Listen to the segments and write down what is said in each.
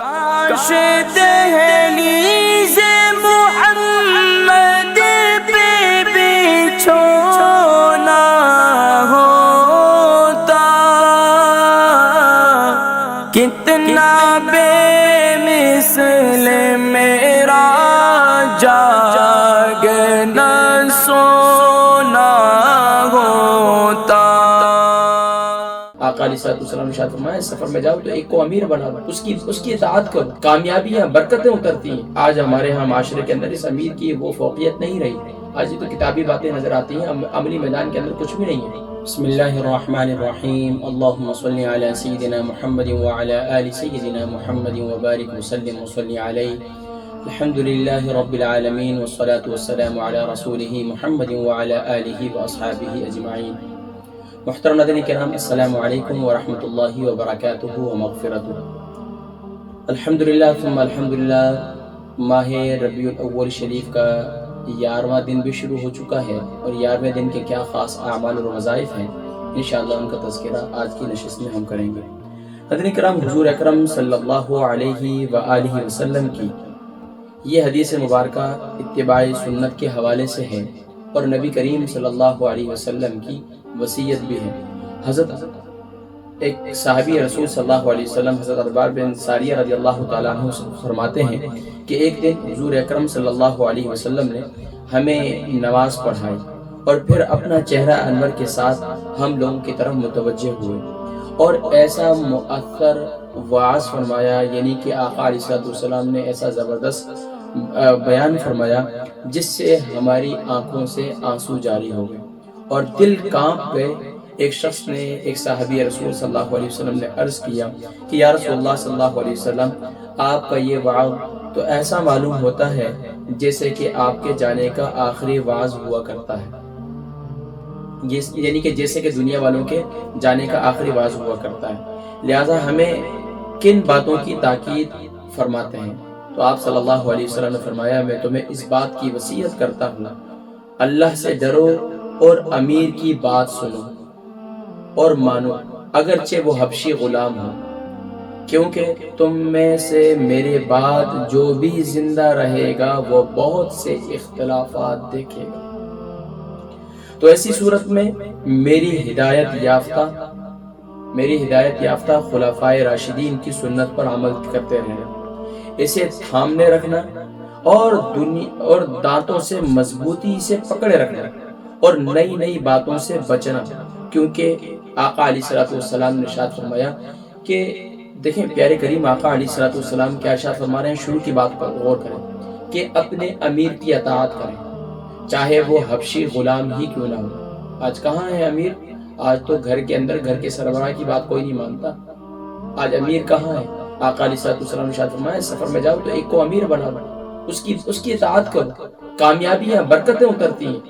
کاش دہلیز محمد پہ بچھونا ہوتا، کتنا بے مثل میرا جاگنا سونا ہوتا۔ آقا علیہ السلام نے ارشاد فرمایا سفر میں جاؤ تو ایک کو امیر بنا لو، اس کی اطاعت کرو، کامیابیاں برکتیں اترتی ہیں۔ آج ہمارے ہاں معاشرے کے اندر اس امیر کی وہ فوقیت نہیں رہی، آج یہ تو کتابی باتیں نظر آتی ہیں، عملی میدان کے اندر کچھ بھی نہیں ہے۔ بسم اللہ الرحمن الرحیم، اللہم صلی علی سیدنا محمد وعلی آل سیدنا محمد وبارک وسلم وصلی علیہ۔ الحمدللہ رب العالمین والصلاة والسلام علی رسولہ محمد وعلی آلہ واصحابہ اجمعین۔ محترم ناظرین کرام، السلام علیکم ورحمۃ اللہ وبرکاتہ ومغفرتہ۔ الحمدللہ ثم الحمدللہ، ماہ ربیع الاول شریف کا 11واں دن بھی شروع ہو چکا ہے، اور 11ویں دن کے کیا خاص اعمال اور وظائف ہیں، انشاءاللہ ان کا تذکرہ آج کی نشست میں ہم کریں گے۔ ناظرین کرام، حضور اکرم صلی اللہ علیہ وآلہ وسلم کی یہ حدیث مبارکہ اتباع سنت کے حوالے سے ہے، اور نبی کریم صلی اللہ علیہ وسلم کی وصیت بھی ہے۔ حضرت ایک صحابی رسول صلی اللہ علیہ وسلم حضرت عرباد بن ساریہ رضی اللہ تعالیٰ عنہ فرماتے ہیں کہ ایک دن حضور اکرم صلی اللہ علیہ وسلم نے ہمیں نماز پڑھائی، اور پھر اپنا چہرہ انور کے ساتھ ہم لوگوں کی طرف متوجہ ہوئے، اور ایسا مؤثر وعظ فرمایا، یعنی کہ آقا علیہ السلام نے ایسا زبردست بیان فرمایا جس سے ہماری آنکھوں سے آنسو جاری ہو گئے اور دل کانپ گئے۔ ایک شخص نے، ایک صحابی رسول صلی اللہ علیہ وسلم نے عرض کیا کہ یا رسول اللہ صلی اللہ علیہ وسلم، آپ کا یہ وعظ تو ایسا معلوم ہوتا ہے جیسے کہ آپ کے جانے کا آخری وعظ ہوا کرتا ہے، یعنی کہ جیسے کہ دنیا والوں کے جانے کا آخری وعظ ہوا کرتا ہے، لہذا ہمیں کن باتوں کی تاکید فرماتے ہیں؟ تو آپ صلی اللہ علیہ وسلم نے فرمایا، میں تمہیں اس بات کی وصیت کرتا ہوں، اللہ سے ڈرو اور امیر کی بات سنو اور مانو، اگرچہ وہ حبشی غلام ہو، کیونکہ تم میں سے میرے بعد جو بھی زندہ رہے گا وہ بہت سے اختلافات دیکھے گا، تو ایسی صورت میں میری ہدایت یافتہ خلفائے راشدین کی سنت پر عمل کرتے رہنا، اسے تھامنے رکھنا اور دانتوں سے مضبوطی سے پکڑے رکھنا، اور نئی نئی باتوں سے بچنا، کیونکہ آقا علیہ السلام نے ارشاد فرمایا کہ دیکھیں پیارے کریم آقا علیہ السلام کیا ارشاد فرما رہے ہیں، شروع کی بات پر غور کریں کہ اپنے امیر کی اطاعت کریں، چاہے وہ حبشی غلام ہی کیوں نہ ہو۔ آج کہاں ہے امیر؟ آج تو گھر کے اندر گھر کے سربراہ کی بات کوئی نہیں مانتا، آج امیر کہاں ہے؟ آقا علیہ السلام نے ارشاد فرمایا سفر میں جاؤ تو ایک کو امیر بنا لو، اس کی اطاعت کرو، کامیابیاں برکتیں اترتی ہیں،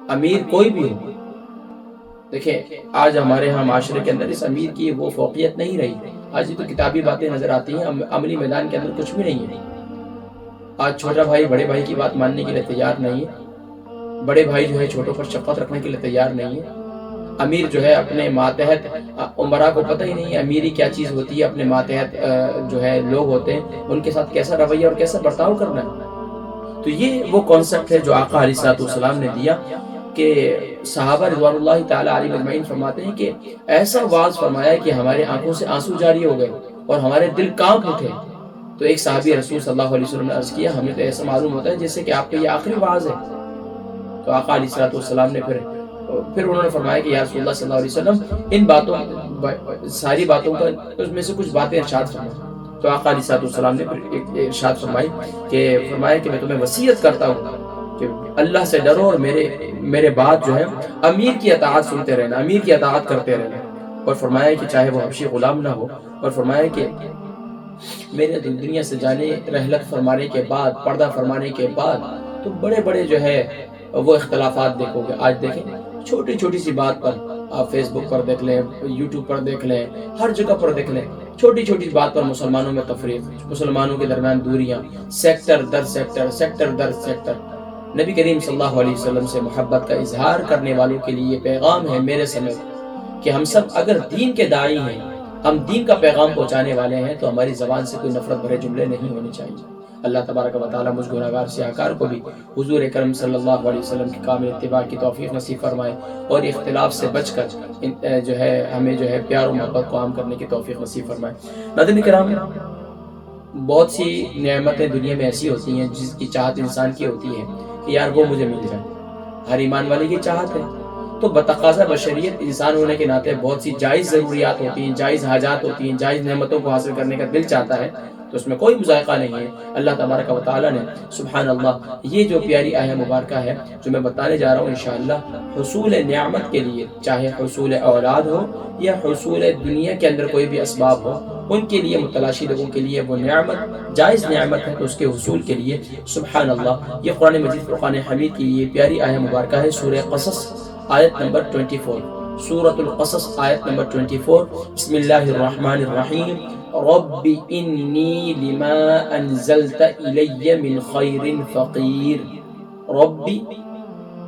امیر کوئی بھی ہو۔ دیکھیں آج ہمارے ہاں معاشرے کے اندر اس امیر کی وہ فوقیت نہیں رہی، آج یہ تو کتابی باتیں نظر آتی ہیں، عملی میدان کے اندر کچھ بھی نہیں ہے۔ آج چھوٹا بھائی بڑے بھائی کی بات ماننے کے لیے تیار نہیں ہے، بڑے بھائی جو ہے چھوٹوں پر شفقت رکھنے کے لیے تیار نہیں ہے، امیر جو ہے اپنے ماتحت عمرا کو پتہ ہی نہیں ہے امیری کیا چیز ہوتی ہے، اپنے ماتحت جو ہے لوگ ہوتے ہیں ان کے ساتھ کیسا رویہ اور کیسا برتاؤ کرنا ہے۔ تو یہ وہ کانسیپٹ ہے جو آقا علیہ السلام نے دیا کہ صحابہ رضوان اللہ تعالیٰ علیہ اجمعین فرماتے ہیں کہ ایسا وعظ فرمایا کہ ہمارے آنکھوں سے آنسو جاری ہو گئے اور ہمارے دل کانپ اٹھے۔ تو ایک صحابی رسول صلی اللہ علیہ وسلم نے عرض کیا، ہمیں تو ایسا معلوم ہوتا ہے جیسے کہ آپ کا یہ آخری وعظ ہے۔ تو آقا علیہ السلام نے پھر انہوں نے فرمایا کہ یا رسول اللہ صلی اللہ علیہ وسلم، ان باتوں ساری باتوں کا اس میں سے کچھ باتیں ارشاد فرمائیں۔ تو آقا علیہ السلام نے پھر ارشاد فرمایا کہ میں تمہیں وصیت کرتا ہوں کہ اللہ سے ڈرو اور میرے بعد جو ہے امیر کی اطاعت سنتے رہنا، امیر کی اطاعت کرتے رہنا، اور فرمایا کہ چاہے وہ حبشی غلام نہ ہو، اور فرمایا کہ میرے دنیا سے جانے رحلت فرمانے کے بعد، پردہ فرمانے کے بعد تو بڑے بڑے جو ہے وہ اختلافات دیکھو گے۔ آج دیکھیں چھوٹی چھوٹی سی بات پر آپ فیس بک پر دیکھ لیں، یوٹیوب پر دیکھ لیں، ہر جگہ پر دیکھ لیں، چھوٹی چھوٹی بات پر مسلمانوں میں تفریق، مسلمانوں کے درمیان دوریاں، سیکٹر در سیکٹر۔ نبی کریم صلی اللہ علیہ وسلم سے محبت کا اظہار کرنے والوں کے لیے یہ پیغام ہے میرے سمیت کہ ہم سب اگر دین کے داعی ہیں، ہم دین کا پیغام پہنچانے والے ہیں تو ہماری زبان سے کوئی نفرت بھرے جملے نہیں ہونے چاہیے۔ اللہ تبارک و تعالیٰ مجھ گناہگار سیاہکار کو بھی حضور اکرم صلی اللہ علیہ وسلم کی کامل اتباع کی توفیق نصیب فرمائے، اور اختلاف سے بچ کر جو ہے ہمیں جو ہے پیار و محبت کو عام کرنے کی توفیق نصیب فرمائے۔ ناظرین کرام، بہت سی نعمتیں دنیا میں ایسی ہوتی ہیں جس کی چاہت انسان کی ہوتی ہے کہ یار وہ مجھے مل جائے، ہر ایمان والے کی چاہت ہے۔ تو بتقاضا بشریت انسان ہونے کے ناطے بہت سی جائز ضروریات ہوتی ہیں، جائز حاجات ہوتی ہیں، جائز نعمتوں کو حاصل کرنے کا دل چاہتا ہے، تو اس میں کوئی مذائقہ نہیں ہے۔ اللہ تبارک و تعالیٰ نے سبحان اللہ یہ جو پیاری آیہ مبارکہ ہے جو میں بتانے جا رہا ہوں انشاءاللہ، حصول نعمت کے لیے، چاہے حصول اولاد ہو یا حصول دنیا کے اندر کوئی بھی اسباب ہو، ان کے لیے متلاشی لوگوں کے لیے وہ نعمت جائز نعمت ہے، تو اس کے حصول کے لیے سبحان اللہ یہ قرآن مجید فرقان حمید کی یہ پیاری آیہ مبارکہ ہے، سورہ قصص آیت نمبر 24، سورۃ القصص آیت نمبر 24۔ بسم اللہ الرحمن الرحیم، رب انی لما انزلت الی من خیر فقیر، رب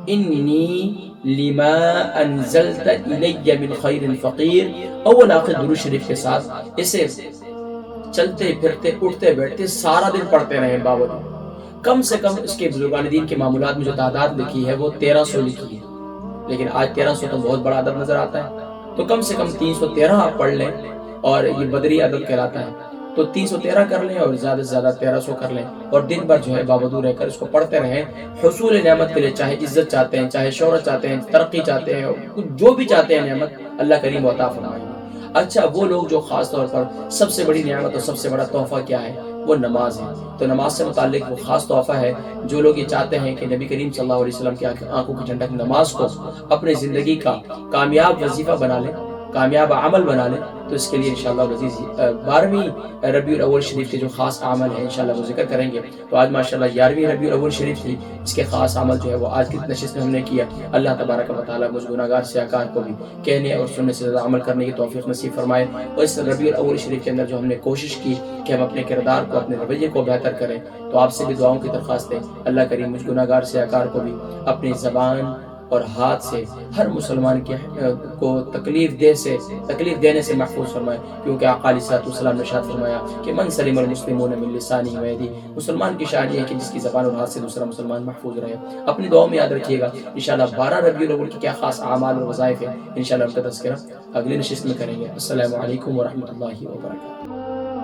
انی لما انزلت الی من خیر فقیر۔ اول آخر درود شریف کے ساتھ اسے چلتے پھرتے اٹھتے بیٹھتے سارا دن پڑھتے رہیں باوجود کم سے کم اس کے بزرگان دین کے معمولات میں جو تعداد لکھی ہے وہ 1300 لکھی ہے، لیکن آج 1300 تو بہت بڑا عدد نظر آتا ہے، تو کم سے کم 313 آپ پڑھ لیں، اور یہ بدری عدد کہلاتا ہے، تو 313 کر لیں اور زیادہ سے زیادہ 1300 کر لیں، اور دن بھر جو ہے باوجود رہ کر اس کو پڑھتے رہیں۔ حصول نعمت کے لیے چاہے عزت چاہتے ہیں، چاہے شہرت چاہتے ہیں، ترقی چاہتے ہیں، جو بھی چاہتے ہیں نعمت اللہ کریم عطا فرمائیں گے۔ اچھا، وہ لوگ جو خاص طور پر سب سے بڑی نعمت اور سب سے بڑا تحفہ کیا ہے؟ وہ نماز ہے۔ تو نماز سے متعلق وہ خاص تحفہ ہے، جو لوگ یہ چاہتے ہیں کہ نبی کریم صلی اللہ علیہ وسلم کی آنکھوں کی ٹھنڈک نماز کو اپنی زندگی کا کامیاب وظیفہ بنا لیں، کامیاب عمل بنا لیں، تو اس کے لیے انشاءاللہ العزیز 12ویں ربیع الاول شریف کے جو خاص عمل ہیں انشاءاللہ وہ ذکر کریں گے۔ تو آج ماشاءاللہ 11ویں ربیع الاول شریف تھی، اس کے خاص عمل جو ہے وہ آج کی نشست میں ہم نے کیا۔ اللہ تبارک و تعالیٰ مجھ گناہگار سیاہکار کو بھی کہنے اور سننے سے زیادہ عمل کرنے کی توفیق نصیب فرمائے، اور اس ربیع الاول شریف کے اندر جو ہم نے کوشش کی کہ ہم اپنے کردار کو، اپنے رویے کو بہتر کریں، تو آپ سے بھی دعاؤں کی درخواست ہے۔ اللہ کریم مجھ گناہگار سیاہکار کو بھی اپنی زبان اور ہاتھ سے ہر مسلمان کو تکلیف دینے سے محفوظ فرمائے، کیونکہ آقا علیہ الصلوۃ والسلام نے ارشاد فرمایا کہ من سلم المسلمون من لسانہ و یدہ، مسلمان کی شان یہ ہے کہ جس کی زبان اور ہاتھ سے دوسرا مسلمان محفوظ رہے۔ اپنی دعاؤں میں یاد رکھیے گا انشاءاللہ 12 ربیع الاول کی کیا خاص اعمال اور وظائف ہیں، انشاءاللہ ان کا تذکرہ اگلی نشست میں کریں گے۔ السلام علیکم ورحمۃ اللہ وبرکاتہ۔